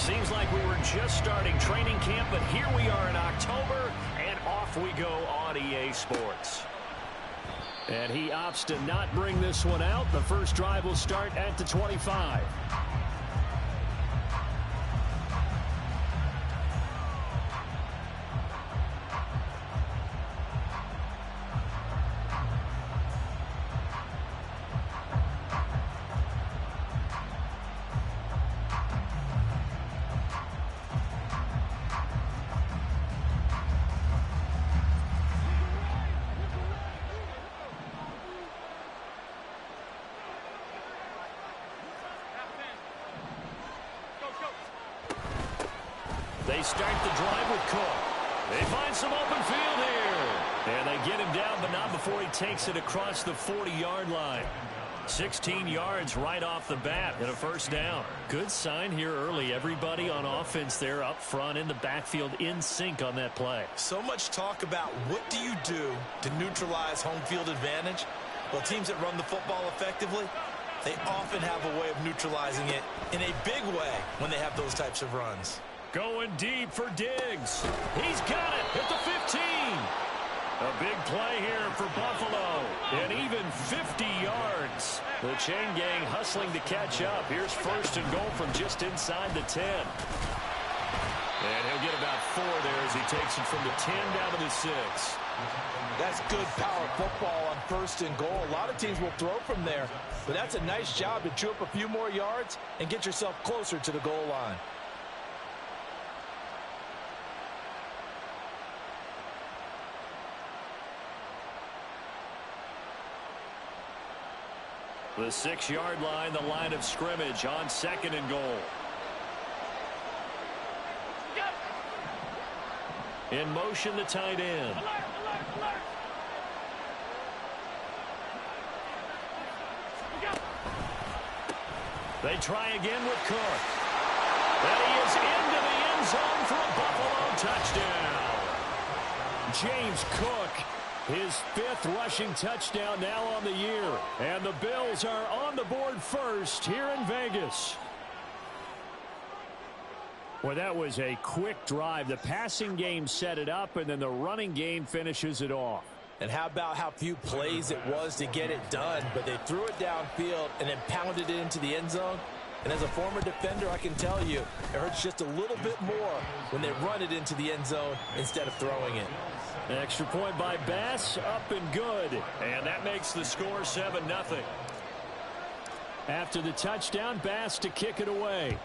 Seems like we were just starting training camp, but here we are in October, and off we go on EA Sports. And he opts to not bring this one out. The first drive will start at the 25. They start the drive with Cook. They find some open field here. And they get him down, but not before he takes it across the 40-yard line. 16 yards right off the bat and a first down. Good sign here early. Everybody on offense there up front in the backfield in sync on that play. So much talk about what do you do to neutralize home field advantage? Well, teams that run the football effectively, they often have a way of neutralizing it in a big way when they have those types of runs. Going deep for Diggs. He's got it at the 15. A big play here for Buffalo. And even 50 yards. The chain gang hustling to catch up. Here's first and goal from just inside the 10. And he'll get about 4 there as he takes it from the 10 down to the 6. That's good power football on first and goal. A lot of teams will throw from there. But that's a nice job to chew up a few more yards and get yourself closer to the goal line. The 6-yard line, the line of scrimmage on second and goal. In motion, the tight end. They try again with Cook. And he is into the end zone for a Buffalo touchdown. James Cook, his 5th rushing touchdown now on the year. And the Bills are on the board first here in Vegas. Well, that was a quick drive. The passing game set it up, and then the running game finishes it off. And how about how few plays it was to get it done, but they threw it downfield and then pounded it into the end zone. And as a former defender, I can tell you, it hurts just a little bit more when they run it into the end zone instead of throwing it. An extra point by Bass, up and good. And that makes the score 7-0. After the touchdown, Bass to kick it away.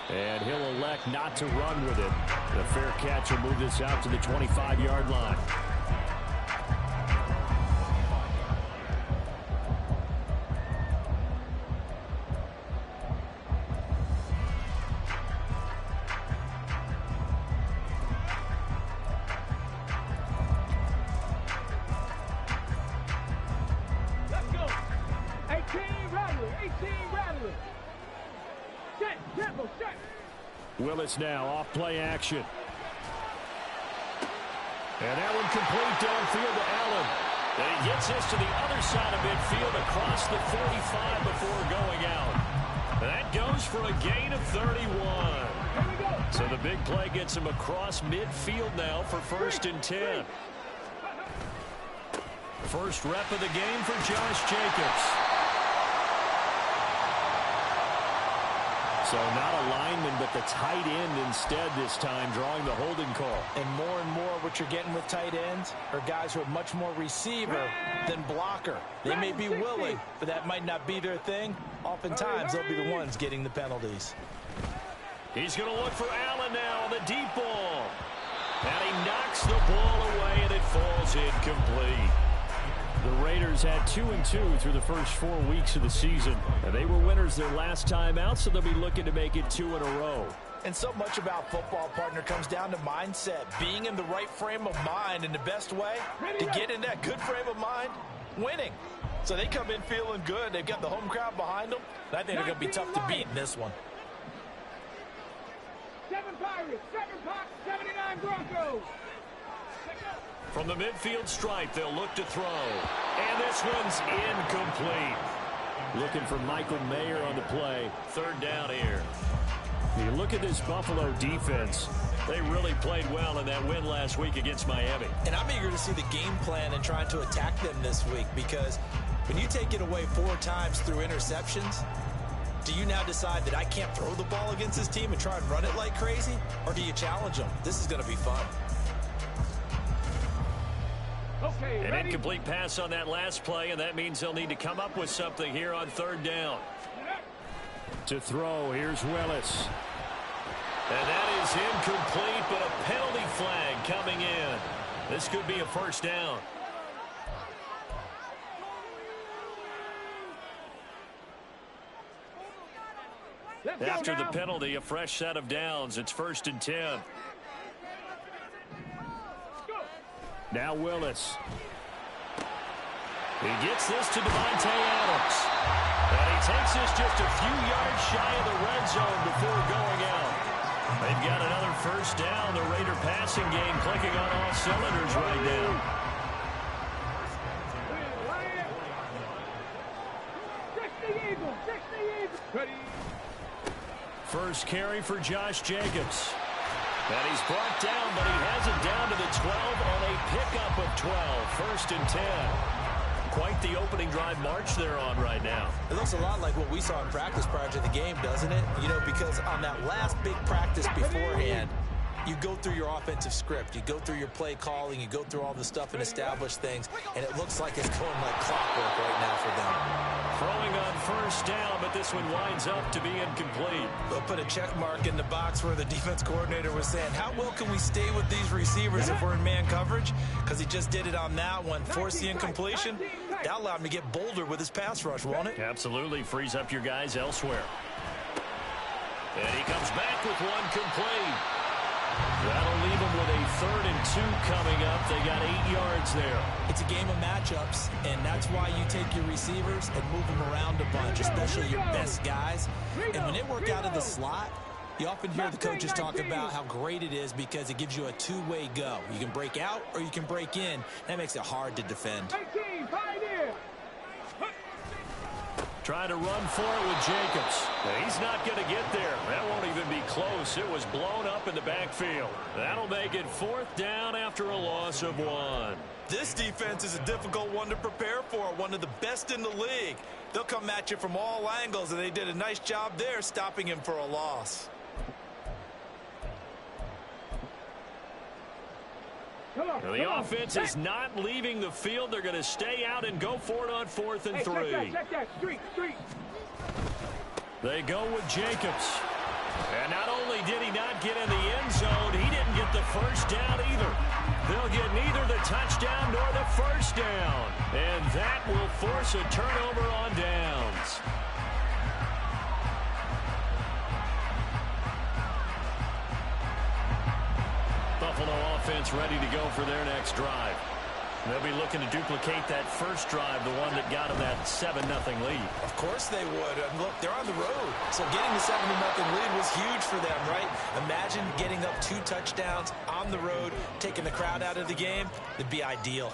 And he'll elect not to run with it. The fair catch will move this out to the 25-yard line. Willis now off play action. And that one complete downfield to Allen. And he gets this to the other side of midfield across the 45 before going out. And that goes for a gain of 31. So the big play gets him across midfield now for first and 10. First rep of the game for Josh Jacobs. So not a lineman, but the tight end instead this time, drawing the holding call. And more what you're getting with tight ends are guys who are much more receiver than blocker. They may be willing, but that might not be their thing. Oftentimes, they'll be the ones getting the penalties. He's going to look for Allen now on the deep ball. And he knocks the ball away, and it falls incomplete. The Raiders had 2-2 through the first 4 weeks of the season. And they were winners their last time out, so they'll be looking to make it 2 in a row. And so much about football, partner, comes down to mindset. Being in the right frame of mind, and the best way to get in that good frame of mind, winning. So they come in feeling good. They've got the home crowd behind them. I think they're going to be tough to beat in this one. 7 Pirates, 7 Pops, 79 Broncos. From the midfield stripe, they'll look to throw. And this one's incomplete. Looking for Michael Mayer on the play. Third down here. You look at this Buffalo defense. They really played well in that win last week against Miami. And I'm eager to see the game plan and trying to attack them this week, because when you take it away 4 times through interceptions, do you now decide that I can't throw the ball against this team and try and run it like crazy? Or do you challenge them? This is going to be fun. Okay, An ready? incomplete pass on that last play, and that means they'll need to come up with something here on third down. To throw, here's Willis. And that is incomplete, but a penalty flag coming in. This could be a first down. Let's go After the now. penalty, a fresh set of downs. It's 1st and 10. Now Willis. He gets this to Devontae Adams. And he takes this just a few yards shy of the red zone before going out. They've got another first down. The Raider passing game clicking on all cylinders right now. Ready? First carry for Josh Jacobs. And he's brought down, but he has it down to the 12 on a pickup of 12. 1st and 10. Quite the opening drive march they're on right now. It looks a lot like what we saw in practice prior to the game, doesn't it? You know, because on that last big practice beforehand, you go through your offensive script, you go through your play calling, you go through all the stuff and establish things, and it looks like it's going like clockwork right now for them. Throwing on first down, but this one winds up to be incomplete. They'll put a check mark in the box where the defense coordinator was saying, how well can we stay with these receivers if we're in man coverage? Because he just did it on that one, forced the incompletion. That allowed him to get bolder with his pass rush, won't it? Absolutely frees up your guys elsewhere. And he comes back with one complete. That'll leave them with a 3rd and 2 coming up. They got 8 yards there. It's a game of matchups, and that's why you take your receivers and move them around a bunch, especially your best guys. And when they work out of the slot, you often hear the coaches talk about how great it is because it gives you a two-way go. You can break out or you can break in. That makes it hard to defend. 18, Pioneer. Trying to run for it with Jacobs. He's not going to get there. That won't even be close. It was blown up in the backfield. That'll make it 4th down after a loss of 1. This defense is a difficult one to prepare for, one of the best in the league. They'll come at you from all angles, and they did a nice job there stopping him for a loss. Now the offense is not leaving the field. They're going to stay out and go for it on 4th and 3. Check that. Street. They go with Jacobs. And not only did he not get in the end zone, he didn't get the first down either. They'll get neither the touchdown nor the first down. And that will force a turnover on downs. Buffalo offense ready to go for their next drive. They'll be looking to duplicate that first drive, the one that got them that 7-0 lead. Of course they would. And look, they're on the road. So getting the 7-0 lead was huge for them, right? Imagine getting up 2 touchdowns on the road, taking the crowd out of the game. It'd be ideal.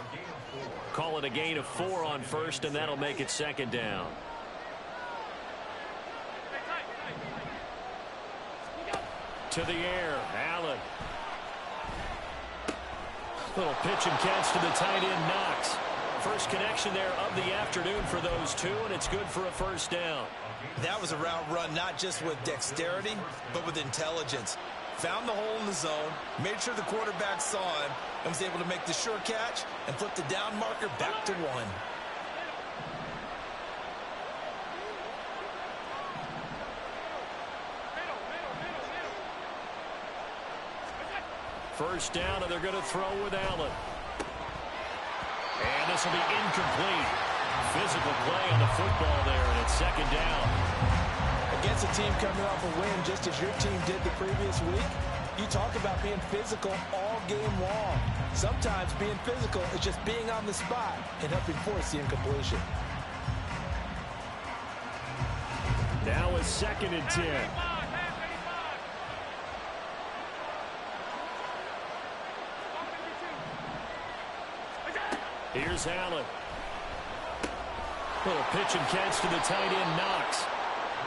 Call it a gain of 4 on first, and that'll make it 2nd down. To the air, Allen. Little pitch and catch to the tight end, Knox. First connection there of the afternoon for those two, and it's good for a first down. That was a route run not just with dexterity, but with intelligence. Found the hole in the zone, made sure the quarterback saw him, and was able to make the sure catch and flip the down marker back to 1. First down, and they're going to throw with Allen. And this will be incomplete. Physical play on the football there, and it's 2nd down. Against a team coming off a win, just as your team did the previous week, you talk about being physical all game long. Sometimes being physical is just being on the spot and helping force the incompletion. Now it's 2nd and 10. Here's Allen. Little pitch and catch to the tight end, Knox.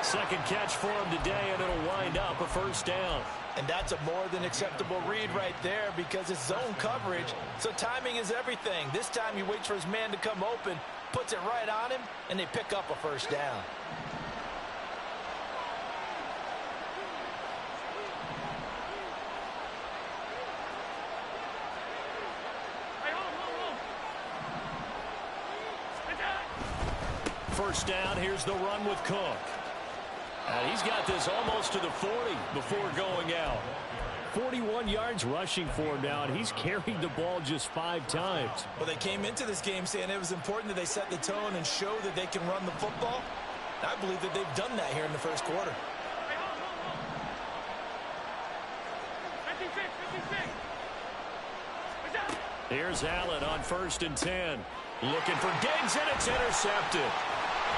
Second catch for him today, and it'll wind up a first down. And that's a more than acceptable read right there because it's zone coverage, so timing is everything. This time he waits for his man to come open, puts it right on him, and they pick up a first down. First down, here's the run with Cook. And he's got this almost to the 40 before going out. 41 yards rushing for him now, and he's carried the ball just 5 times. Well, they came into this game saying it was important that they set the tone and show that they can run the football. I believe that they've done that here in the first quarter. Here's Allen on 1st and 10. Looking for Diggs, and it's intercepted.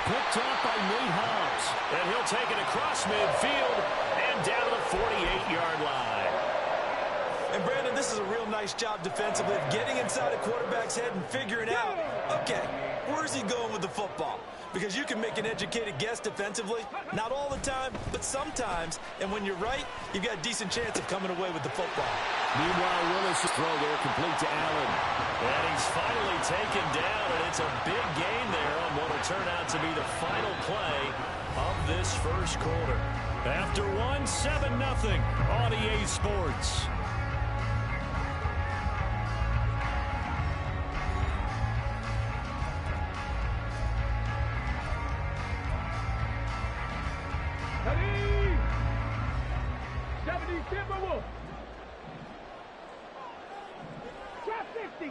Picked off by Nate Hobbs. And he'll take it across midfield and down to the 48-yard line. And, Brandon, this is a real nice job defensively of getting inside a quarterback's head and figuring out, okay, where's he going with the football? Because you can make an educated guess defensively. Not all the time, but sometimes. And when you're right, you've got a decent chance of coming away with the football. Meanwhile, Willis' throw there complete to Allen. And he's finally taken down, and it's a big gain there on what will turn out to be the final play of this first quarter. After 7-0 on EA Sports.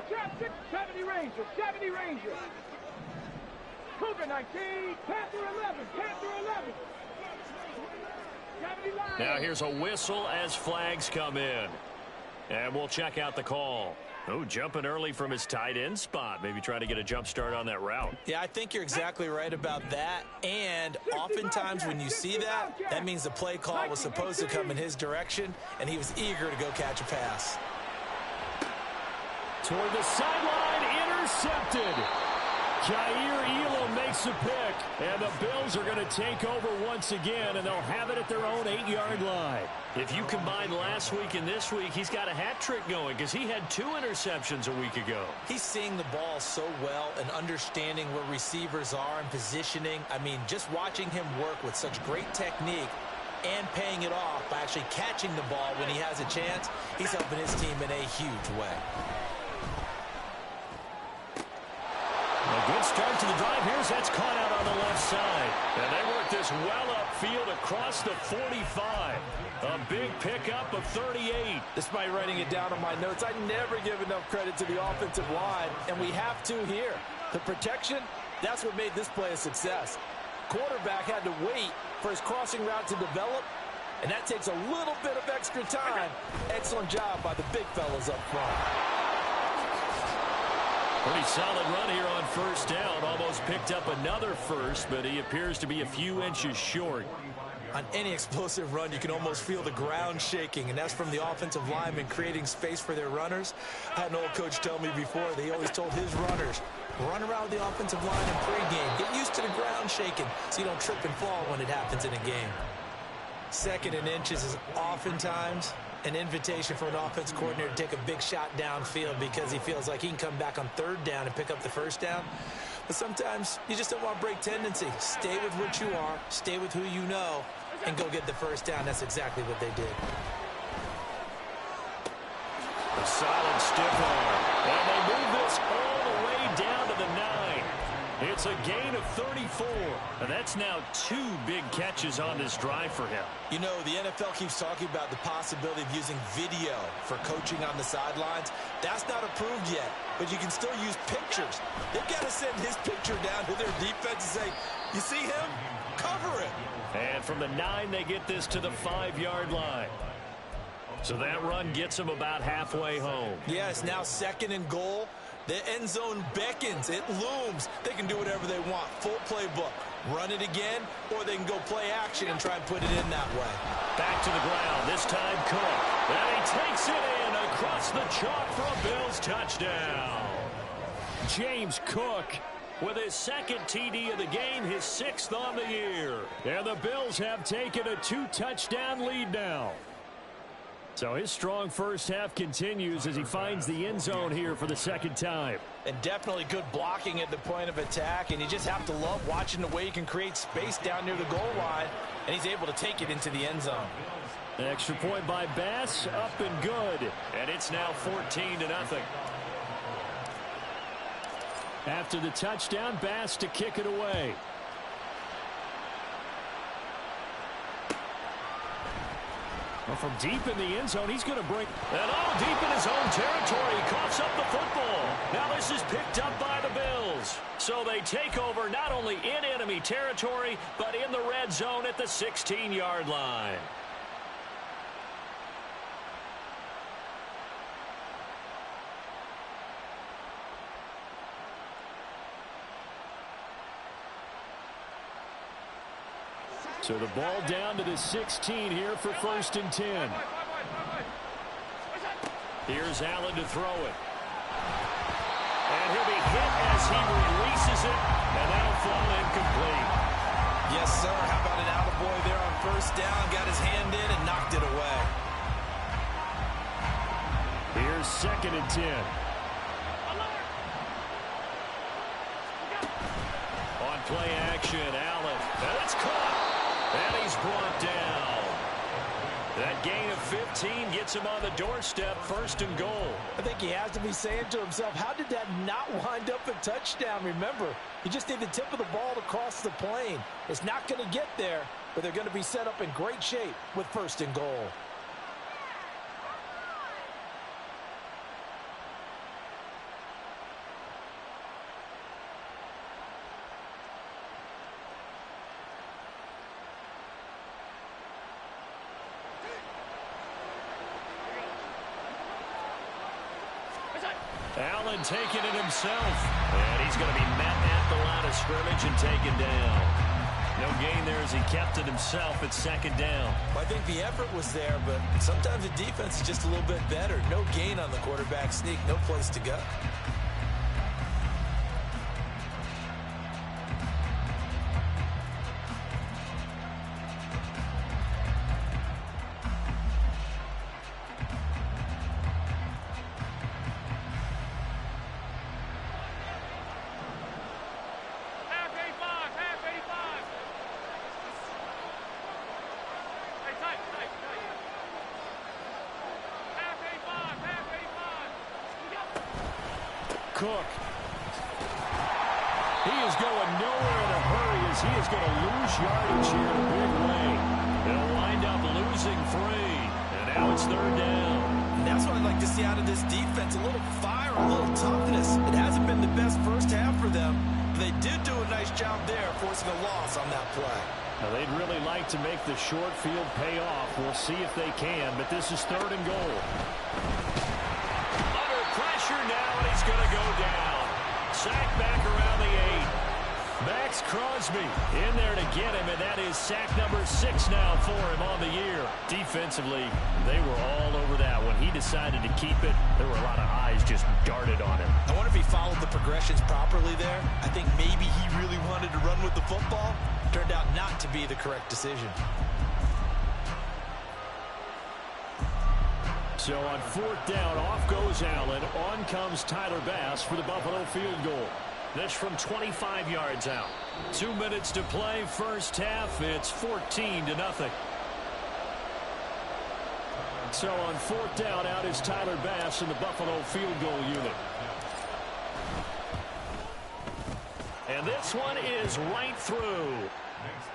Trap 6, 70 Ranger, 70 Ranger. Cougar 19, Panther 11, Panther 11. 70 Lions. Now here's a whistle as flags come in. And we'll check out the call. Oh, jumping early from his tight end spot. Maybe trying to get a jump start on that route. Yeah, I think you're exactly right about that. And oftentimes when you see that, that means the play call was supposed to come in his direction, and he was eager to go catch a pass. Toward the sideline, intercepted. Jair Elam makes a pick, and the Bills are going to take over once again, and they'll have it at their own 8-yard line. If you combine last week and this week, he's got a hat trick going because he had 2 interceptions a week ago. He's seeing the ball so well and understanding where receivers are and positioning. I mean, just watching him work with such great technique and paying it off by actually catching the ball when he has a chance, he's helping his team in a huge way. A good start to the drive. That's caught out on the left side. And they work this well upfield across the 45. A big pickup of 38. Despite writing it down on my notes, I never give enough credit to the offensive line, and we have to here. The protection, that's what made this play a success. Quarterback had to wait for his crossing route to develop, and that takes a little bit of extra time. Excellent job by the big fellas up front. Pretty solid run here on first down. Almost picked up another first, but he appears to be a few inches short. On any explosive run, you can almost feel the ground shaking, and that's from the offensive linemen creating space for their runners. I had an old coach tell me before, he always told his runners, run around the offensive line in pregame. Get used to the ground shaking so you don't trip and fall when it happens in a game. 2nd and inches is oftentimes an invitation for an offense coordinator to take a big shot downfield because he feels like he can come back on 3rd down and pick up the 1st down. But sometimes you just don't want to break tendency. Stay with what you are, stay with who you know, and go get the 1st down. That's exactly what they did. A solid stiff arm. And they move this all the way down to the 9. It's a gain of 34. And that's now 2 big catches on this drive for him. You know, the NFL keeps talking about the possibility of using video for coaching on the sidelines. That's not approved yet, but you can still use pictures. They've got to send his picture down to their defense and say, you see him? Cover it. And from the 9, they get this to the 5-yard line. So that run gets them about halfway home. Yeah, it's now 2nd and goal. The end zone beckons. It looms. They can do whatever they want. Full playbook. Run it again, or they can go play action and try and put it in that way. Back to the ground. This time Cook. And he takes it in across the chalk for a Bills touchdown. James Cook with his second TD of the game, his 6th on the year. And the Bills have taken a 2-touchdown lead now. So his strong first half continues as he finds the end zone here for the second time. And definitely good blocking at the point of attack, and you just have to love watching the way he can create space down near the goal line, and he's able to take it into the end zone. Extra point by Bass, up and good. And it's now 14-0. After the touchdown, Bass to kick it away. Well, from deep in the end zone, he's going to bring and all deep in his own territory. He coughs up the football. Now this is picked up by the Bills. So they take over not only in enemy territory, but in the red zone at the 16-yard line. So the ball down to the 16 here for 1st and 10. Here's Allen to throw it. And he'll be hit as he releases it, and that'll fall incomplete. Yes, sir. How about an attaboy there on 1st down? Got his hand in and knocked it away. Here's 2nd and 10. On play action, Allen. That's caught. And he's brought down. That gain of 15 gets him on the doorstep, 1st and goal. I think he has to be saying to himself, how did that not wind up a touchdown? Remember, you just need the tip of the ball to cross the plane. It's not going to get there, but they're going to be set up in great shape with 1st and goal. Allen taking it himself. And he's going to be met at the line of scrimmage and taken down. No gain there as he kept it himself at 2nd down. Well, I think the effort was there, but sometimes the defense is just a little bit better. No gain on the quarterback sneak. No place to go. Cook. He is going nowhere in a hurry as he is going to lose yardage here in a big way. They'll wind up losing 3. And now it's 3rd down. And that's what I'd like to see out of this defense. A little fire, a little toughness. It hasn't been the best first half for them. But they did do a nice job there, forcing a loss on that play. Now they'd really like to make the short field pay off. We'll see if they can, but this is 3rd and goal. Pressure now, and he's going to go down. Sack back around the 8. Max Crosby in there to get him, and that is sack number 6 now for him on the year. Defensively, they were all over that. When he decided to keep it, there were a lot of eyes just darted on him. I wonder if he followed the progressions properly there. I think maybe he really wanted to run with the football. Turned out not to be the correct decision. So on 4th down, off goes Allen. On comes Tyler Bass for the Buffalo field goal. This from 25 yards out. 2 minutes to play, first half. It's 14-0. So on 4th down, out is Tyler Bass in the Buffalo field goal unit. And this one is right through.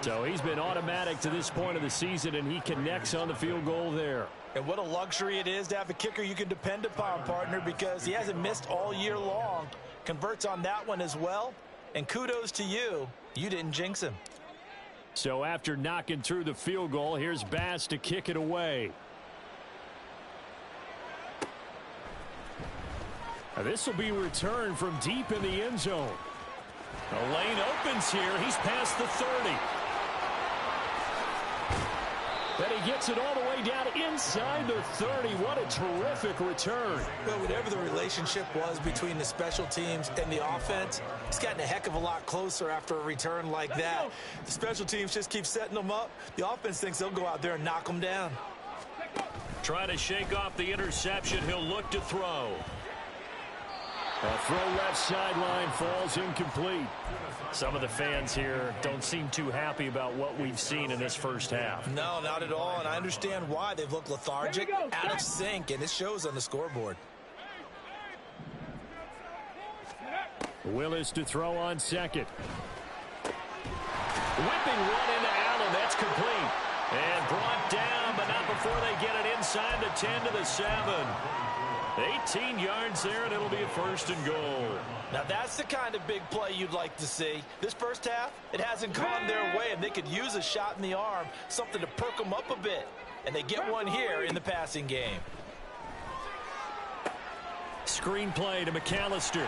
So he's been automatic to this point of the season, and he connects on the field goal there. And what a luxury it is to have a kicker you can depend upon, partner, because he hasn't missed all year long. Converts on that one as well. And kudos to you. You didn't jinx him. So after knocking through the field goal, here's Bass to kick it away. Now this will be returned from deep in the end zone. The lane opens here. He's past the 30. Then he gets it all the way way down inside the 30. What a terrific return. Well, whatever the relationship was between the special teams and the offense, it's gotten a heck of a lot closer after a return like that. The special teams just keep setting them up. The offense thinks they'll go out there and knock them down. Trying to shake off the interception. He'll look to throw. A throw left sideline falls incomplete. Some of the fans here don't seem too happy about what we've seen in this first half. No, not at all, and I understand why. They've looked lethargic, out of sync, and it shows on the scoreboard. Willis to throw on second. Whipping one into Allen. That's complete. And brought down, but not before they get it inside the 10 to the 7. 18 yards there, and it'll be a first and goal. Now, that's the kind of big play you'd like to see. This first half, it hasn't gone their way, and they could use a shot in the arm, something to perk them up a bit. And they get one here in the passing game. Screen play to McAllister.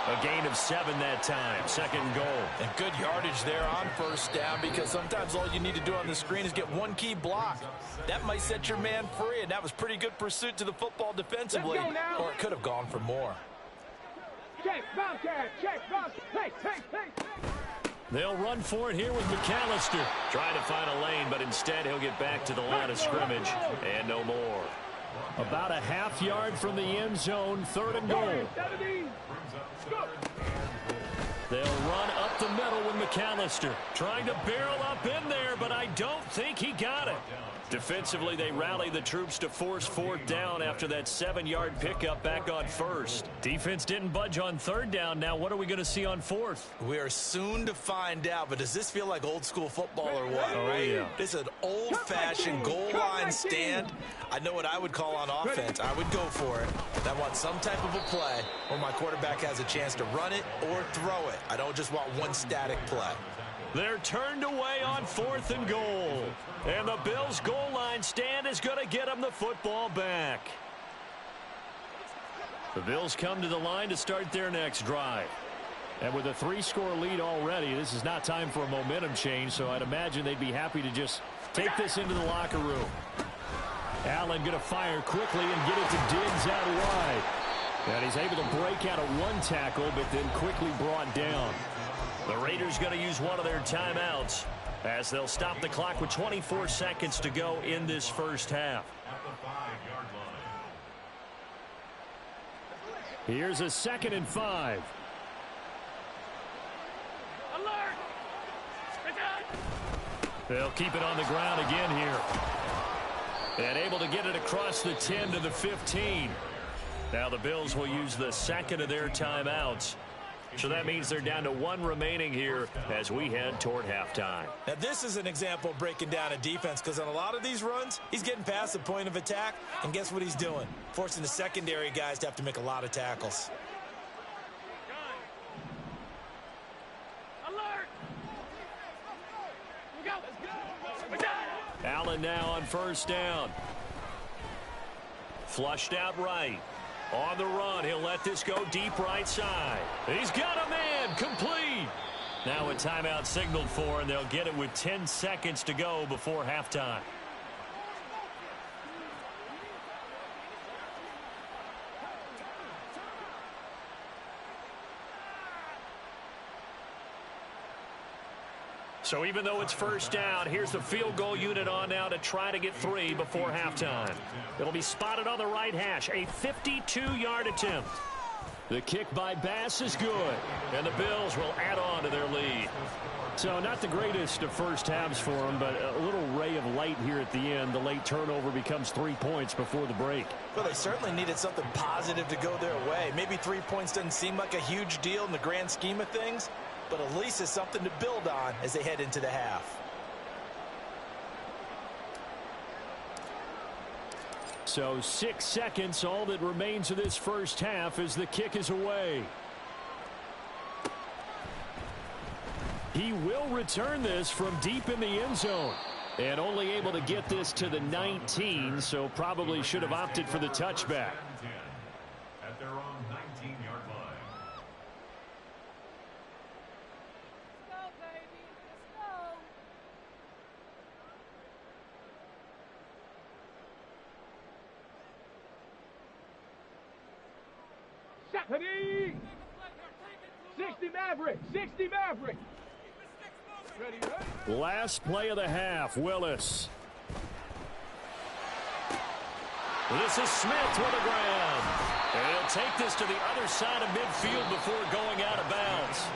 A gain of 7 that time. Second and goal. And good yardage there on first down, because sometimes all you need to do on the screen is get one key block. That might set your man free, and that was pretty good pursuit to the football defensively. Or it could have gone for more. Check, Bobcat, check, Bobcat. Hey. They'll run for it here with McAllister. Trying to find a lane, but instead he'll get back to the line of scrimmage. And no more. About a half yard from the end zone. Third and goal. They'll run up the middle with McAllister. Trying to barrel up in there, but I don't think he got it. Defensively, they rally the troops to force fourth down after that 7-yard pickup back on first. Defense didn't budge on third down. Now what are we going to see on fourth? We are soon to find out, but does this feel like old school football or what? Oh, yeah. This is an old-fashioned goal line stand. I know what I would call on offense. I would go for it. I want some type of a play where my quarterback has a chance to run it or throw it. I don't just want one static play. They're turned away on fourth and goal. And the Bills' goal line stand is going to get them the football back. The Bills come to the line to start their next drive. And with a 3-score lead already, this is not time for a momentum change, so I'd imagine they'd be happy to just take this into the locker room. Allen going to fire quickly and get it to Diggs out wide. And he's able to break out of one tackle, but then quickly brought down. The Raiders going to use one of their timeouts as they'll stop the clock with 24 seconds to go in this first half. Here's a 2nd and 5. Alert! They'll keep it on the ground again here. And able to get it across the 10 to the 15. Now the Bills will use the second of their timeouts. So that means they're down to 1 remaining here as we head toward halftime. Now, this is an example of breaking down a defense, because on a lot of these runs, he's getting past the point of attack, and guess what he's doing? Forcing the secondary guys to have to make a lot of tackles. Alert! Allen now on first down. Flushed out right. On the run, he'll let this go deep right side. He's got a man, complete. Now a timeout signaled for, and they'll get it with 10 seconds to go before halftime. So even though it's first down, here's the field goal unit on now to try to get 3 before halftime. It'll be spotted on the right hash, a 52-yard attempt. The kick by Bass is good, and the Bills will add on to their lead. So not the greatest of first halves for them, but a little ray of light here at the end. The late turnover becomes 3 points before the break. Well, they certainly needed something positive to go their way. Maybe 3 points doesn't seem like a huge deal in the grand scheme of things, but at least it's something to build on as they head into the half. So 6 seconds, all that remains of this first half as the kick is away. He will return this from deep in the end zone. And only able to get this to the 19, so probably should have opted for the touchback. At their own 19-yard line. Let's go, baby. Let's go. Ready? 60 Maverick. 60 Maverick. Ready, ready. Last play of the half, Willis. This is Smith with the ground. And he'll take this to the other side of midfield before going out of bounds.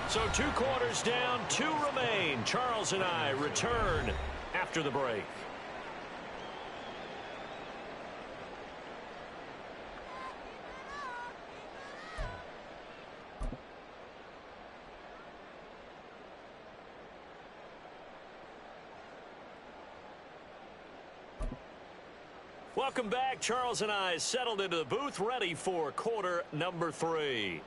So 2 quarters down, 2 remain. Charles and I return after the break. Welcome back. Charles and I settled into the booth, ready for quarter number 3.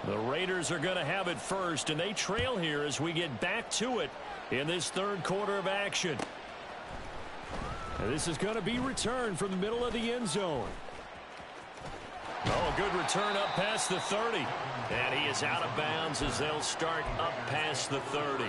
The Raiders are going to have it first, and they trail here as we get back to it in this 3rd quarter of action. And this is going to be returned from the middle of the end zone. Oh, a good return up past the 30. And he is out of bounds as they'll start up past the 30.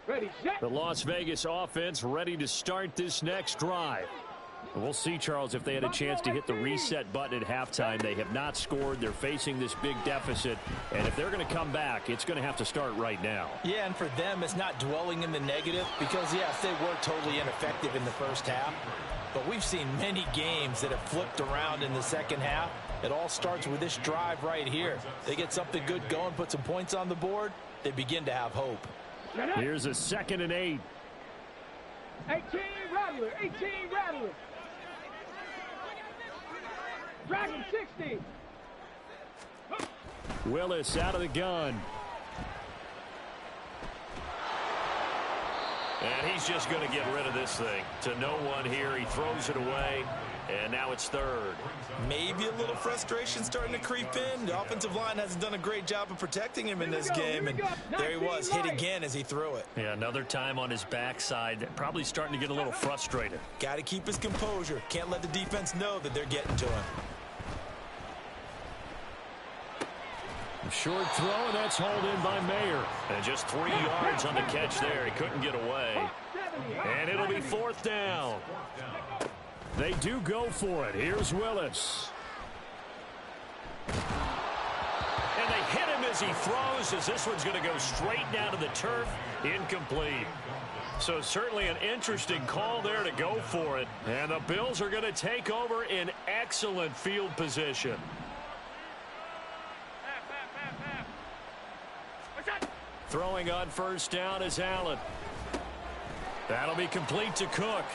Ready, set. The Las Vegas offense ready to start this next drive. We'll see, Charles, if they had a chance to hit the reset button at halftime. They have not scored. They're facing this big deficit. And if they're going to come back, it's going to have to start right now. Yeah, and for them, it's not dwelling in the negative because, yes, they were totally ineffective in the first half. But we've seen many games that have flipped around in the second half. It all starts with this drive right here. They get something good going, put some points on the board, they begin to have hope. Here's a 2nd and 8. 18 Rattler. 18 Rattler. Dragon 60. Willis out of the gun. And he's just going to get rid of this thing. To no one here. He throws it away. And now it's 3rd. Maybe a little frustration starting to creep in. The offensive line hasn't done a great job of protecting him in this game. And there he was, hit again as he threw it. Yeah, another time on his backside. Probably starting to get a little frustrated. Got to keep his composure. Can't let the defense know that they're getting to him. Short throw, and that's hauled in by Mayer. And just 3 yards on the catch there. He couldn't get away. And it'll be 4th down. They do go for it. Here's Willis. And they hit him as he throws, as this one's going to go straight down to the turf. Incomplete. So certainly an interesting call there to go for it. And the Bills are going to take over in excellent field position. Throwing on 1st down is Allen. That'll be complete to Cook.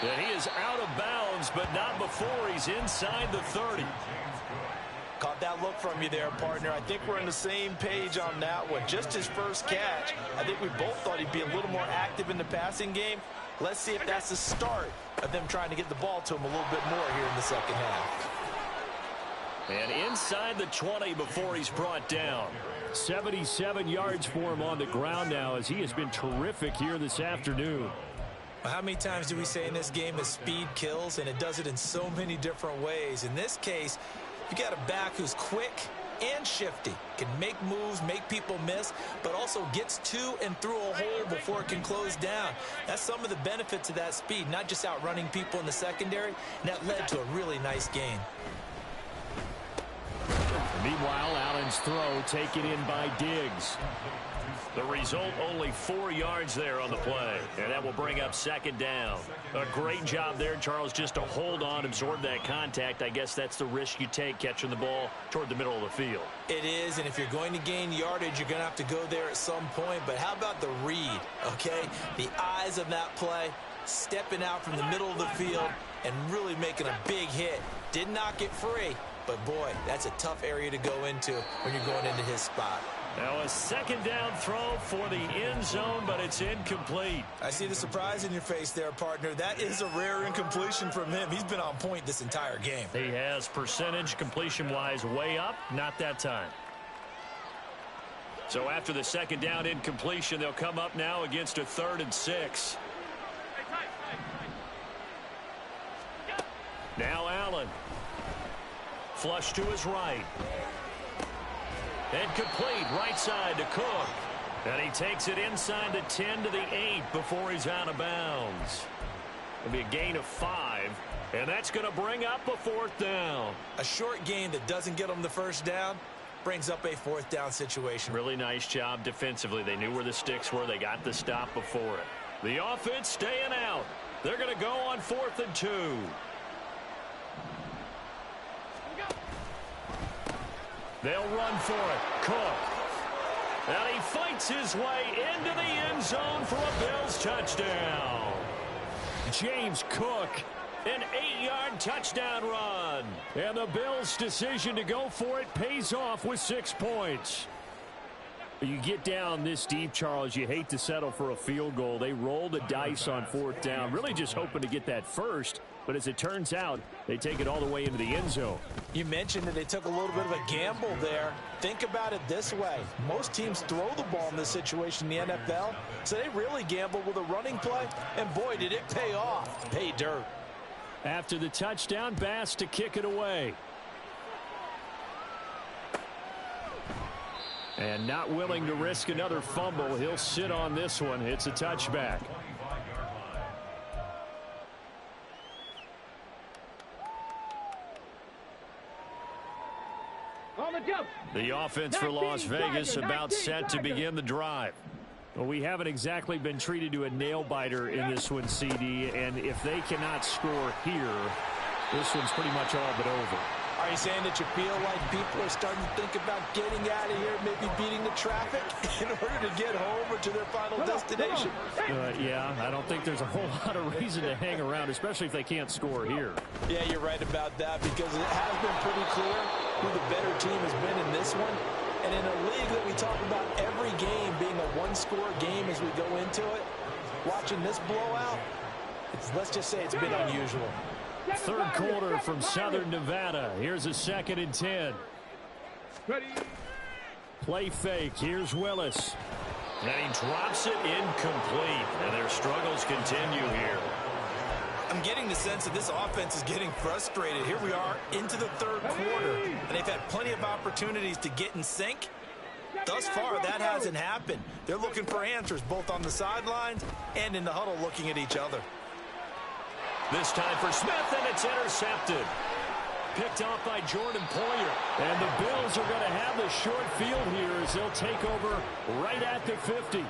And he is out of bounds, but not before he's inside the 30. Caught that look from you there, partner. I think we're on the same page on that one. Just his first catch. I think we both thought he'd be a little more active in the passing game. Let's see if that's the start of them trying to get the ball to him a little bit more here in the second half. And inside the 20 before he's brought down. 77 yards for him on the ground now, as he has been terrific here this afternoon. How many times do we say in this game that speed kills, and it does it in so many different ways? In this case, you got a back who's quick and shifty, can make moves, make people miss, but also gets to and through a hole before it can close down. That's some of the benefits of that speed, not just outrunning people in the secondary, and that led to a really nice gain. Meanwhile, Allen's throw taken in by Diggs. The result, only 4 yards there on the play, and that will bring up 2nd down. A great job there, Charles, just to hold on, absorb that contact. I guess that's the risk you take catching the ball toward the middle of the field. It is, and if you're going to gain yardage, you're going to have to go there at some point. But how about the read, okay? The eyes of that play, stepping out from the middle of the field and really making a big hit. Did not get free, but boy, that's a tough area to go into when you're going into his spot. Now a second down throw for the end zone, but it's incomplete. I see the surprise in your face there, partner. That is a rare incompletion from him. He's been on point this entire game. He has percentage completion-wise way up, not that time. So after the second down incompletion, they'll come up now against a 3rd and 6. Now Allen. Flush to his right. And complete right side to Cook. And he takes it inside the 10 to the 8 before he's out of bounds. It'll be a gain of 5. And that's going to bring up a 4th down. A short gain that doesn't get them the first down brings up a 4th down situation. Really nice job defensively. They knew where the sticks were. They got the stop before it. The offense staying out. They're going to go on 4th and 2. They'll run for it. Cook. And he fights his way into the end zone for a Bills touchdown. James Cook, an 8-yard touchdown run. And the Bills' decision to go for it pays off with 6 points. You get down this deep, Charles, you hate to settle for a field goal. They roll the dice on 4th down, really just hoping to get that first. But as it turns out, they take it all the way into the end zone. You mentioned that they took a little bit of a gamble there. Think about it this way. Most teams throw the ball in this situation in the NFL, so they really gamble with a running play. And boy, did it pay off. Pay dirt. After the touchdown, Bass to kick it away. And not willing to risk another fumble, he'll sit on this one. It's a touchback. The offense for Las Vegas about set to begin the drive. Well, we haven't exactly been treated to a nail-biter in this one, CD, and if they cannot score here, this one's pretty much all but over. Are you saying that you feel like people are starting to think about getting out of here, maybe beating the traffic in order to get home or to their final destination? Yeah, I don't think there's a whole lot of reason to hang around, especially if they can't score here. Yeah, you're right about that, because it has been pretty clear who the better team has been in this one. And in a league that we talk about every game being a one-score game as we go into it, watching this blowout, let's just say it's been unusual. 3rd quarter from Southern Nevada. Here's a 2nd and 10. Ready. Play fake. Here's Willis. And he drops it incomplete. And their struggles continue here. I'm getting the sense that this offense is getting frustrated. Here we are into the 3rd quarter, and they've had plenty of opportunities to get in sync. Thus far, that hasn't happened. They're looking for answers both on the sidelines and in the huddle looking at each other. This time for Smith, and it's intercepted. Picked off by Jordan Poyer. And the Bills are going to have the short field here as they'll take over right at the 50.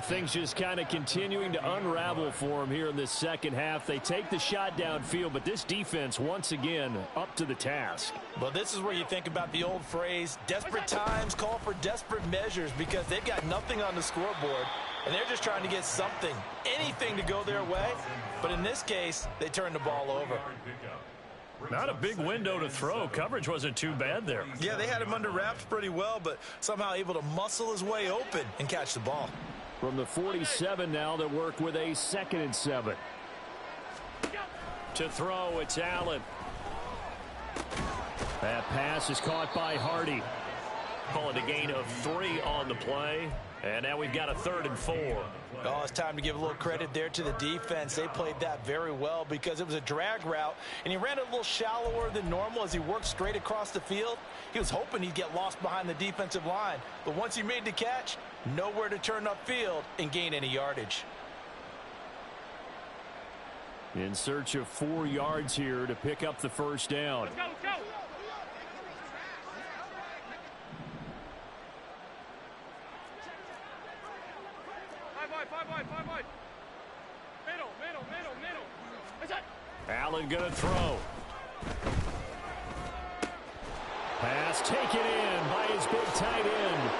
Things just kind of continuing to unravel for them here in this second half. They take the shot downfield, but this defense, once again, up to the task. Well, this is where you think about the old phrase, desperate times call for desperate measures, because they've got nothing on the scoreboard, and they're just trying to get something, anything to go their way. But in this case, they turn the ball over. Not a big window to throw. Coverage wasn't too bad there. Yeah, they had him under wraps pretty well, but somehow able to muscle his way open and catch the ball. From the 47 now, they'll work with a 2nd and 7. To throw, it's Allen. That pass is caught by Hardy. Call it a gain of 3 on the play. And now we've got a 3rd and 4. Oh, it's time to give a little credit there to the defense. They played that very well because it was a drag route, and he ran it a little shallower than normal as he worked straight across the field. He was hoping he'd get lost behind the defensive line, but once he made the catch, nowhere to turn upfield and gain any yardage. In search of 4 yards here to pick up the first down. Let's go, let's go. Five wide. Middle. That's it. Allen gonna throw. Pass taken in by his big tight end.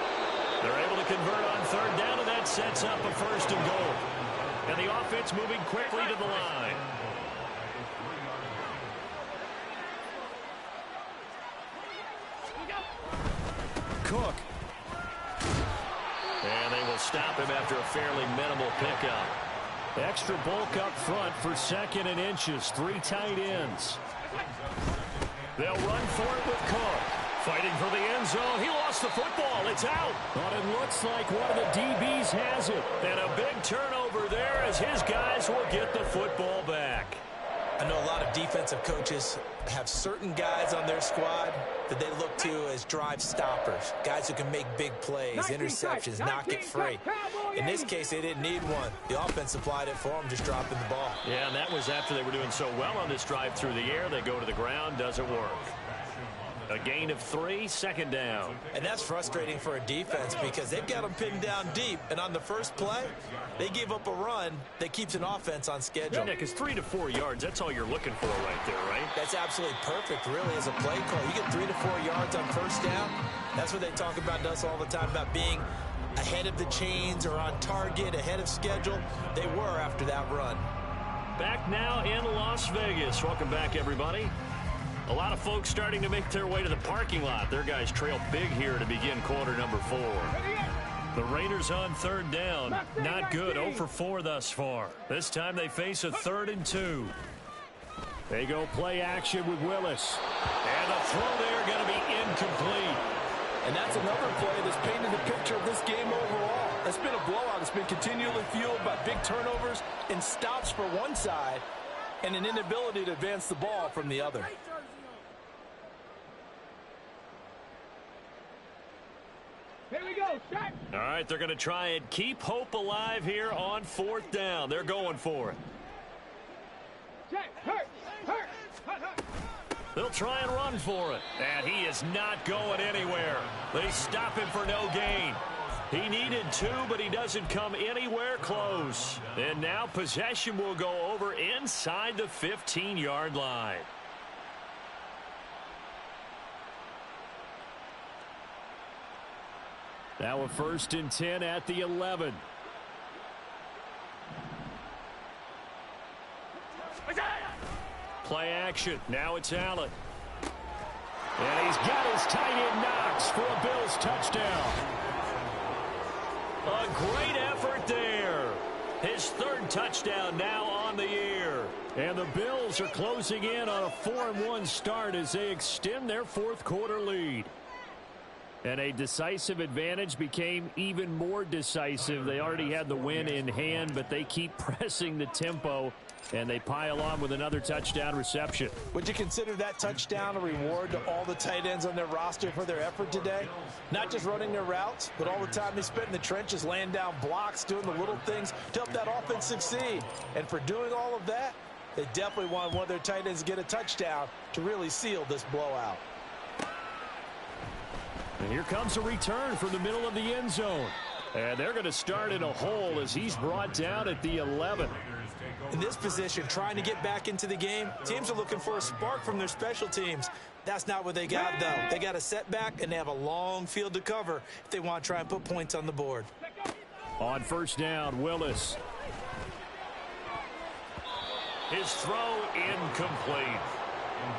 They're able to convert on 3rd down, and that sets up a 1st and goal. And the offense moving quickly to the line. Cook. stop him after a fairly minimal pickup. Extra bulk up front for 2nd and inches. 3 tight ends. They'll run for it with Cook. Fighting for the end zone. He lost the football. It's out. But it looks like one of the DBs has it. And a big turnover there as his guys will get the football back. I know a lot of defensive coaches have certain guys on their squad that they look to as drive stoppers, guys who can make big plays, interceptions, knock it free. In this case, they didn't need one. The offense supplied it for them, just dropping the ball. Yeah, and that was after they were doing so well on this drive through the air. They go to the ground, doesn't work. A gain of 3, 2nd down. And that's frustrating for a defense because they've got them pinned down deep. And on the first play, they give up a run that keeps an offense on schedule. Yeah, because 3 to 4 yards, that's all you're looking for right there, right? That's absolutely perfect, really, as a play call. You get 3 to 4 yards on first down. That's what they talk about to us all the time, about being ahead of the chains or on target, ahead of schedule. They were after that run. Back now in Las Vegas. Welcome back, everybody. A lot of folks starting to make their way to the parking lot. Their guys trail big here to begin quarter number 4. The Raiders on 3rd down. Not good. 0 for 4 thus far. This time they face a 3rd and 2. They go play action with Willis. And the throw there going to be incomplete. And that's another play that's painted the picture of this game overall. It's been a blowout. It's been continually fueled by big turnovers and stops for one side and an inability to advance the ball from the other. Here we go, shot. All right, they're going to try and keep hope alive here on 4th down. They're going for it. Check, hurt. They'll try and run for it. And he is not going anywhere. They stop him for no gain. He needed 2, but he doesn't come anywhere close. And now possession will go over inside the 15-yard line. Now a 1st and 10 at the 11. Play action. Now it's Allen. And he's got his tight end Knox for a Bills touchdown. A great effort there. His 3rd touchdown now on the year. And the Bills are closing in on a 4-1 start as they extend their 4th quarter lead. And a decisive advantage became even more decisive. They already had the win in hand, but they keep pressing the tempo, and they pile on with another touchdown reception. Would you consider that touchdown a reward to all the tight ends on their roster for their effort today? Not just running their routes, but all the time they spent in the trenches, laying down blocks, doing the little things to help that offense succeed. And for doing all of that, they definitely want one of their tight ends to get a touchdown to really seal this blowout. And here comes a return from the middle of the end zone. And they're going to start in a hole as he's brought down at the 11. In this position, trying to get back into the game, teams are looking for a spark from their special teams. That's not what they got, though. They got a setback, and they have a long field to cover if they want to try and put points on the board. On 1st down, Willis. His throw incomplete.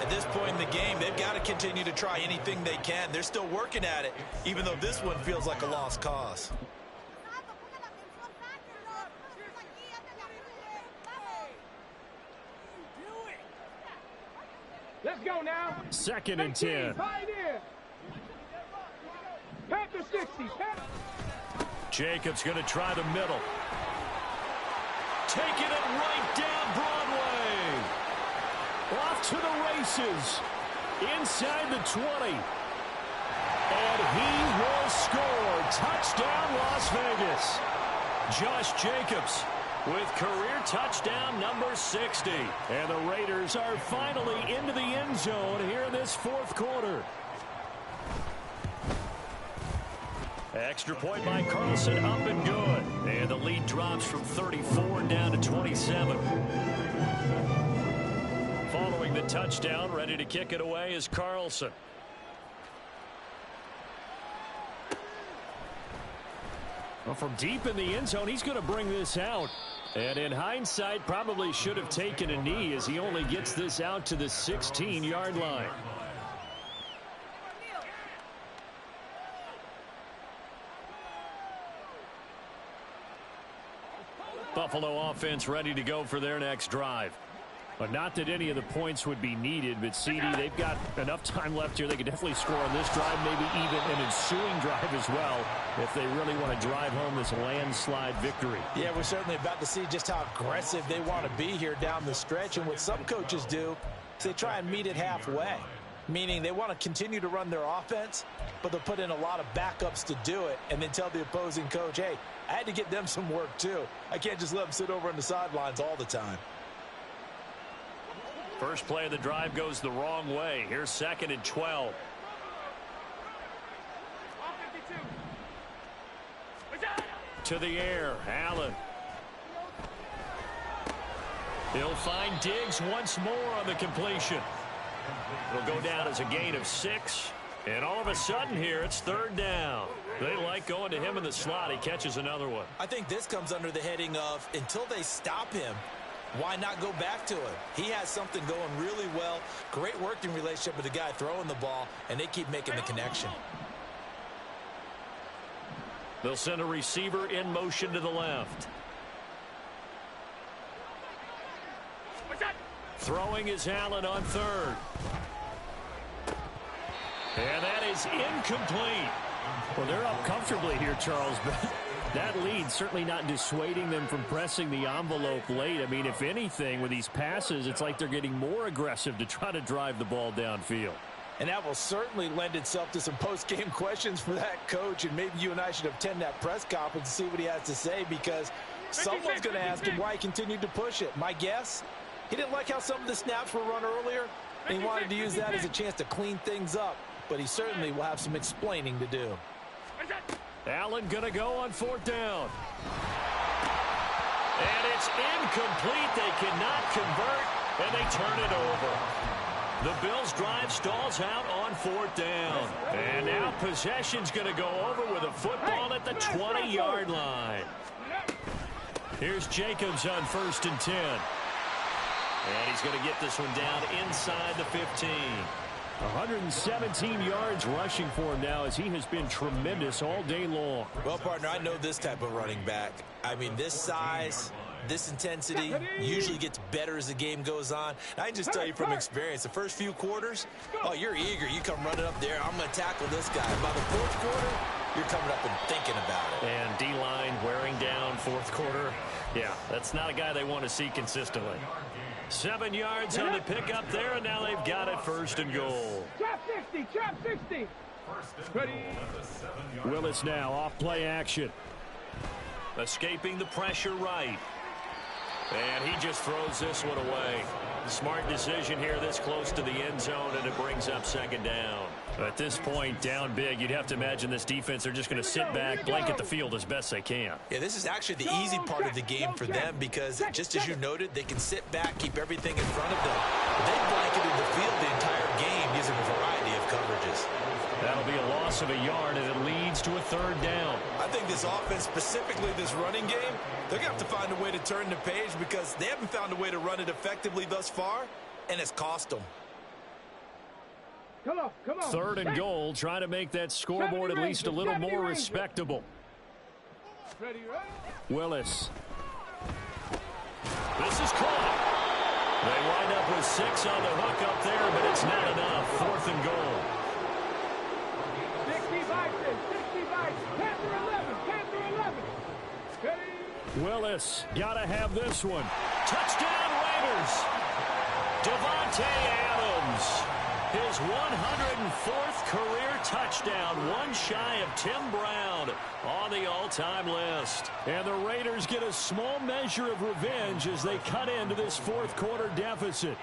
At this point in the game, they've got to continue to try anything they can. They're still working at it, even though this one feels like a lost cause. Let's go now. 2nd and 10. Panther 60. Jacobs going to try the middle. Taking it right down Broadway. Off to the races. Inside the 20. And he will score. Touchdown, Las Vegas. Josh Jacobs with career touchdown number 60. And the Raiders are finally into the end zone here in this 4th quarter. Extra point by Carlson, up and good. And the lead drops from 34 down to 27. Following the touchdown, ready to kick it away is Carlson. Well, from deep in the end zone, he's going to bring this out. And in hindsight, probably should have taken a knee as he only gets this out to the 16-yard line. Buffalo offense ready to go for their next drive. But not that any of the points would be needed, but CD, they've got enough time left here. They could definitely score on this drive, maybe even an ensuing drive as well, if they really want to drive home this landslide victory. Yeah, we're certainly about to see just how aggressive they want to be here down the stretch. And what some coaches do is they try and meet it halfway, meaning they want to continue to run their offense, but they'll put in a lot of backups to do it and then tell the opposing coach, hey, I had to get them some work too. I can't just let them sit over on the sidelines all the time. First play of the drive goes the wrong way. Here's 2nd and 12. To the air, Allen. He'll find Diggs once more on the completion. It'll go down as a gain of 6. And all of a sudden here, it's 3rd down. They like going to him in the slot. He catches another one. I think this comes under the heading of until they stop him, why not go back to him? He has something going really well. Great working relationship with the guy throwing the ball, and they keep making the connection. They'll send a receiver in motion to the left. Throwing is Allen on 3rd. And that is incomplete. Well, they're up comfortably here, Charles, but that lead certainly not dissuading them from pressing the envelope late. I mean, if anything, with these passes, it's like they're getting more aggressive to try to drive the ball downfield. And that will certainly lend itself to some post-game questions for that coach, and maybe you and I should attend that press conference and see what he has to say, because someone's going to ask him why he continued to push it. My guess, he didn't like how some of the snaps were run earlier, and he wanted to use that as a chance to clean things up, but he certainly will have some explaining to do. Allen going to go on 4th down. And it's incomplete. They cannot convert, and they turn it over. The Bills' drive stalls out on 4th down. And now possession's going to go over with a football at the 20-yard line. Here's Jacobs on 1st and 10. And he's going to get this one down inside the 15. 117 yards rushing for him now, as he has been tremendous all day long. Well, partner, I know this type of running back. I mean, this size, this intensity usually gets better as the game goes on. And I can just tell you from experience, the first few quarters, oh, you're eager. You come running up there, I'm going to tackle this guy. By the 4th quarter, you're coming up and thinking about it. And D-line wearing down 4th quarter. Yeah, that's not a guy they want to see consistently. 7 yards on the pickup there, and now they've got it 1st and goal. Trap 60, trap 60. Ready. Willis now off play action. Escaping the pressure right. And he just throws this one away. Smart decision here this close to the end zone, and it brings up 2nd down. At this point, down big, you'd have to imagine this defense, they're just going to sit back, blanket the field as best they can. Yeah, this is actually the easy part of the game for them, because just as you noted, they can sit back, keep everything in front of them. They blanketed the field the entire game using a variety of coverages. That'll be a loss of a yard, and it leads to a 3rd down. I think this offense, specifically this running game, they're going to have to find a way to turn the page, because they haven't found a way to run it effectively thus far, and it's cost them. Come on, come on. 3rd and goal, trying to make that scoreboard at least a little more respectable. Ready, right? Willis. This is caught. They wind up with 6 on the hook up there, but it's not enough. 4th and goal. 60 Vikings, 60 Vikings. Panther 11, Panther 11. Ready. Willis, gotta have this one. Touchdown Raiders. Devontae Adams. His 104th career touchdown, one shy of Tim Brown on the all-time list. And the Raiders get a small measure of revenge as they cut into this 4th quarter deficit.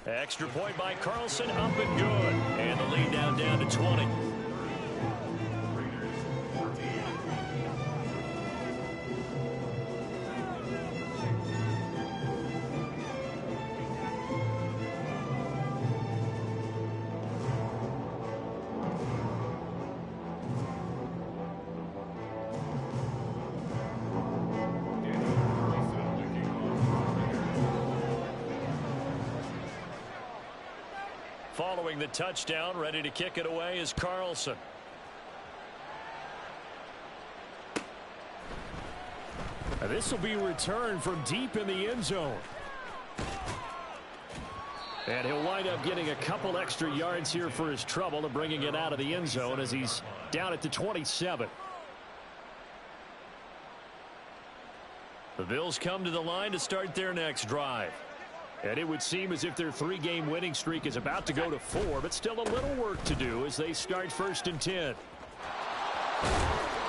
Extra point by Carlson, up and good. And the lead down to 20. following the touchdown. Ready to kick it away is Carlson. This will be returned from deep in the end zone. And he'll wind up getting a couple extra yards here for his trouble and bringing it out of the end zone as he's down at the 27. The Bills come to the line to start their next drive. And it would seem as if their 3-game winning streak is about to go to 4, but still a little work to do as they start 1st and 10.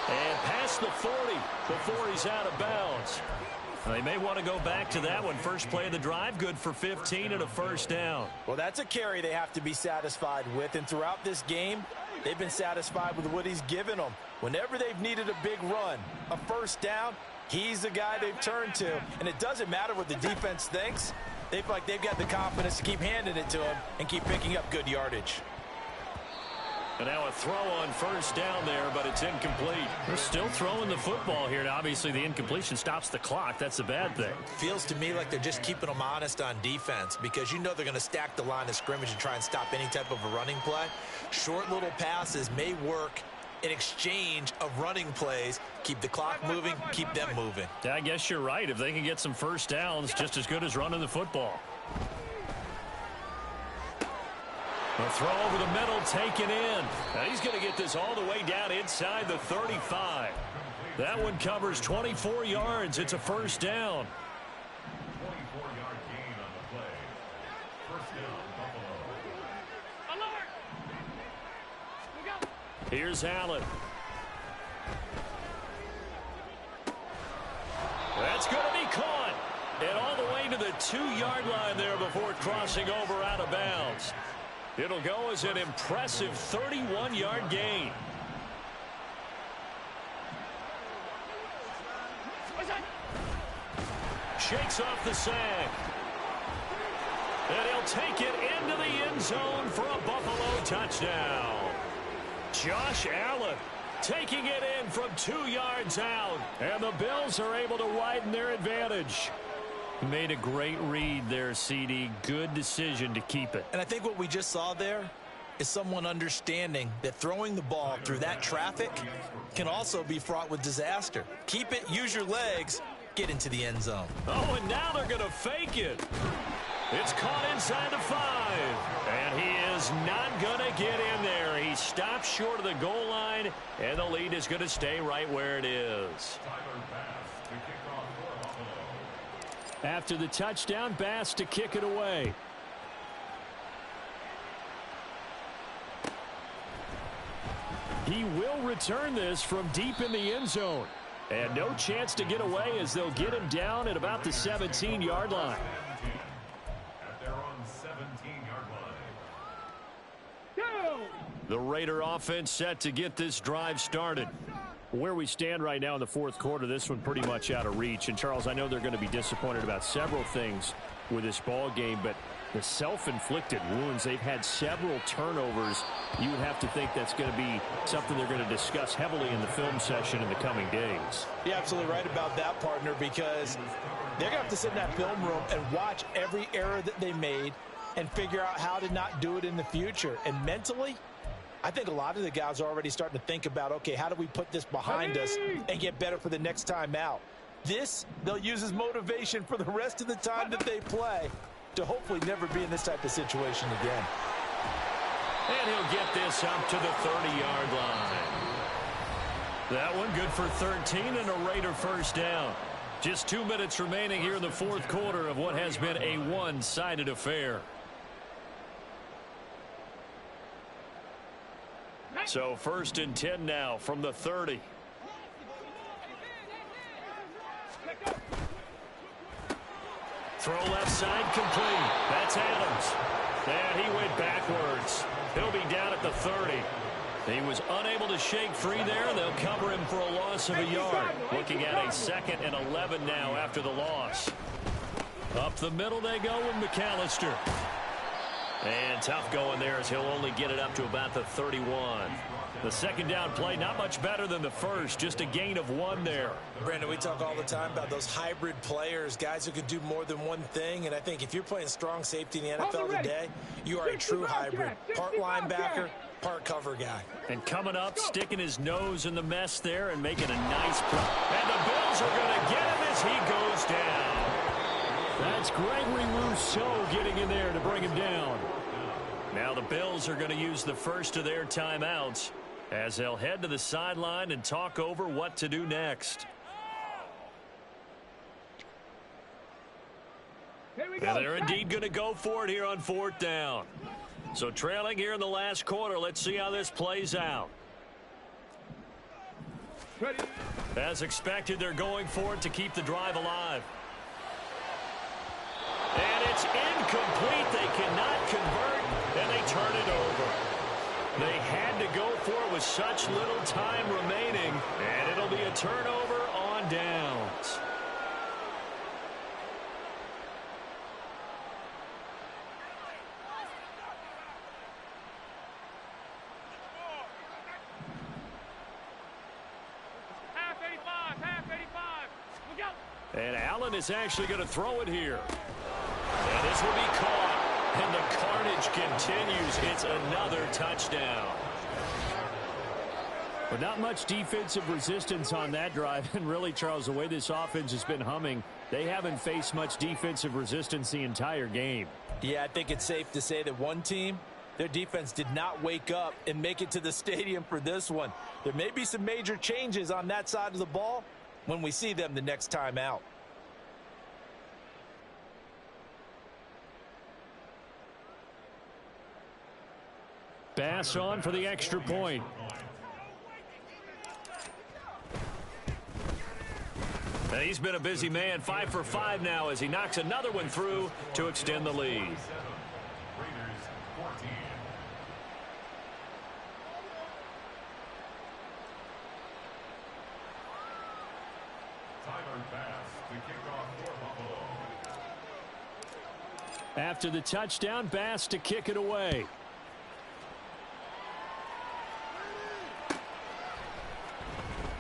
And past the 40 before he's out of bounds. They may want to go back to that one. First play of the drive, good for 15 and a first down. Well, that's a carry they have to be satisfied with. And throughout this game, they've been satisfied with what he's given them. Whenever they've needed a big run, a first down, he's the guy they've turned to. And it doesn't matter what the defense thinks. They feel like they've got the confidence to keep handing it to him and keep picking up good yardage. And now a throw on first down there, but it's incomplete. They're still throwing the football here. And obviously, the incompletion stops the clock. That's a bad thing. Feels to me like they're just keeping them honest on defense because you know they're going to stack the line of scrimmage and try and stop any type of a running play. Short little passes may work in exchange of running plays. Keep the clock moving, keep them moving. Yeah, I guess you're right. If they can get some first downs, just as good as running the football. A throw over the middle, taken in. Now he's going to get this all the way down inside the 35. That one covers 24 yards. It's a first down. 24-yard gain on the play. First down, Buffalo. Here's Allen. That's going to be caught. And all the way to the 2-yard line there before crossing over out of bounds. It'll go as an impressive 31-yard gain. Shakes off the sack. And he'll take it into the end zone for a Buffalo touchdown. Josh Allen taking it in from 2 yards out. And the Bills are able to widen their advantage. Made a great read there, CD. Good decision to keep it. And I think what we just saw there is someone understanding that throwing the ball through that traffic can also be fraught with disaster. Keep it, use your legs, get into the end zone. Oh, and now they're going to fake it. It's caught inside the 5. And he is not going to get in there. He stops short of the goal line, and the lead is going to stay right where it is. After the touchdown, Bass to kick it away. He will return this from deep in the end zone. And no chance to get away as they'll get him down at about the 17-yard line. At their own 17-yard line. The Raider offense set to get this drive started. Where we stand right now in the fourth quarter, this one pretty much out of reach. And, Charles, I know they're going to be disappointed about several things with this ball game, but the self-inflicted wounds, they've had several turnovers. You would have to think that's going to be something they're going to discuss heavily in the film session in the coming days. You're absolutely right about that, partner, because they're going to have to sit in that film room and watch every error that they made and figure out how to not do it in the future. And mentally, I think a lot of the guys are already starting to think about, okay, how do we put this behind us and get better for the next time out? This, they'll use as motivation for the rest of the time that they play to hopefully never be in this type of situation again. And he'll get this up to the 30-yard line. That one good for 13 and a Raider first down. Just 2 minutes remaining here in the fourth quarter of what has been a one-sided affair. So 1st and 10 now from the 30. Throw left side complete. That's Adams. And he went backwards. He'll be down at the 30. He was unable to shake free there. They'll cover him for a loss of a yard. Looking at a 2nd and 11 now after the loss. Up the middle they go with McAllister. And tough going there as he'll only get it up to about the 31. The second down play, not much better than the first, just a gain of 1 there. Brandon, we talk all the time about those hybrid players, guys who can do more than one thing, and I think if you're playing strong safety in the NFL today, you are a true hybrid. Part linebacker, part cover guy. And coming up, sticking his nose in the mess there and making a nice play. And the Bills are going to get him as he goes down. That's Gregory Rousseau getting in there to bring him down. Now the Bills are going to use the first of their timeouts as they'll head to the sideline and talk over what to do next. And they're indeed going to go for it here on 4th down. So trailing here in the last quarter, let's see how this plays out. As expected, they're going for it to keep the drive alive. And it's incomplete. They cannot convert, and they turn it over. They had to go for it with such little time remaining, and it'll be a turnover on downs. And Allen is actually going to throw it here. And this will be caught. And the carnage continues. It's another touchdown. But not much defensive resistance on that drive. And really, Charles, the way this offense has been humming, they haven't faced much defensive resistance the entire game. Yeah, I think it's safe to say that one team, their defense did not wake up and make it to the stadium for this one. There may be some major changes on that side of the ball when we see them the next time out. Bass on for the extra point. And he's been a busy man, 5 for 5 now as he knocks another one through to extend the lead. Raiders 14. Tyler Bass to kick off for Buffalo. After the touchdown, Bass to kick it away.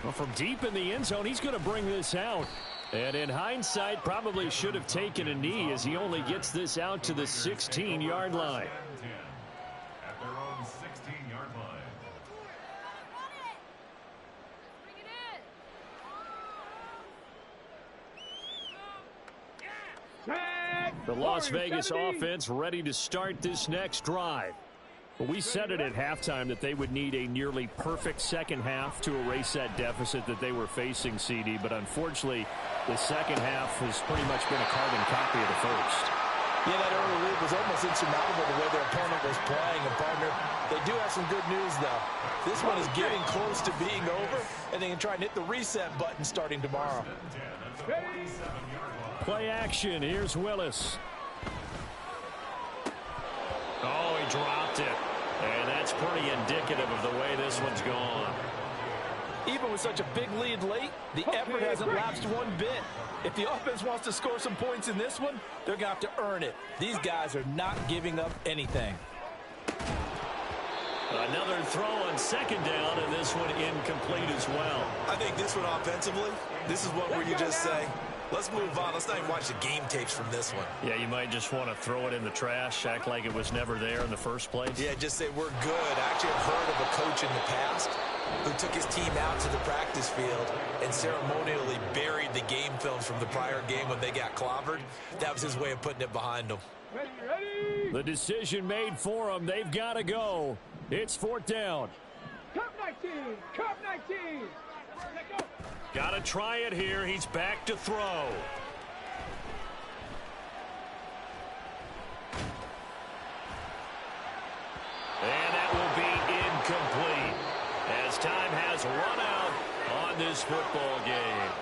Well, from deep in the end zone, he's going to bring this out. And in hindsight, probably should have taken a knee as he only gets this out to the 16-yard line. At their own 16-yard line. The Las Vegas offense ready to start this next drive. Well, we said it at halftime that they would need a nearly perfect second half to erase that deficit that they were facing, CD. But unfortunately, the second half has pretty much been a carbon copy of the first. Yeah, that early lead was almost insurmountable the way their opponent was playing. And, partner, they do have some good news, though. This one is getting close to being over, and they can try and hit the reset button starting tomorrow. Play action. Here's Willis. Oh, he dropped it. And that's pretty indicative of the way this one's gone. Even with such a big lead late, the effort hasn't lapsed one bit. If the offense wants to score some points in this one, they're going to have to earn it. These guys are not giving up anything. Another throw on second down, and this one incomplete as well. I think this one offensively, this is one where you just say, let's move on. Let's not even watch the game tapes from this one. Yeah, you might just want to throw it in the trash, act like it was never there in the first place. Yeah, just say we're good. I actually have heard of a coach in the past who took his team out to the practice field and ceremonially buried the game film from the prior game when they got clobbered. That was his way of putting it behind them. Ready? The decision made for them. They've got to go. It's 4th down. Cup 19! Cup 19! Let go! Got to try it here. He's back to throw. And that will be incomplete as time has run out on this football game.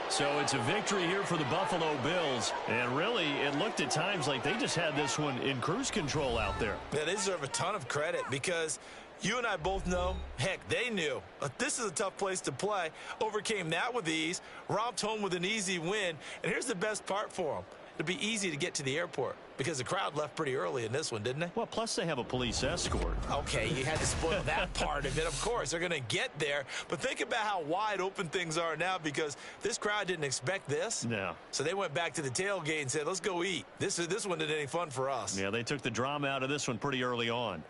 So it's a victory here for the Buffalo Bills. And really, it looked at times like they just had this one in cruise control out there. Yeah, they deserve a ton of credit because you and I both know, heck, they knew. This is a tough place to play. Overcame that with ease, romped home with an easy win. And here's the best part for them. it'd be easy to get to the airport because the crowd left pretty early in this one, didn't they? Well, plus they have a police escort. Okay, you had to spoil that part of it. Of course, they're going to get there. But think about how wide open things are now because this crowd didn't expect this. No. So they went back to the tailgate and said, let's go eat. This one isn't any fun for us. Yeah, they took the drama out of this one pretty early on.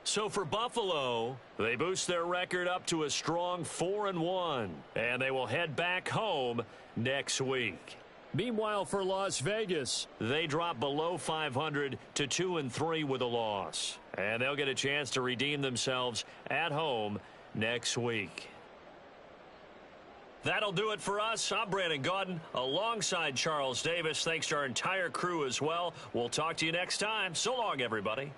So for Buffalo, they boost their record up to a strong 4-1, and they will head back home next week. Meanwhile, for Las Vegas, they drop below 500 to 2-3 with a loss, and they'll get a chance to redeem themselves at home next week. That'll do it for us. I'm Brandon Gaudin alongside Charles Davis. Thanks to our entire crew as well. We'll talk to you next time. So long, everybody.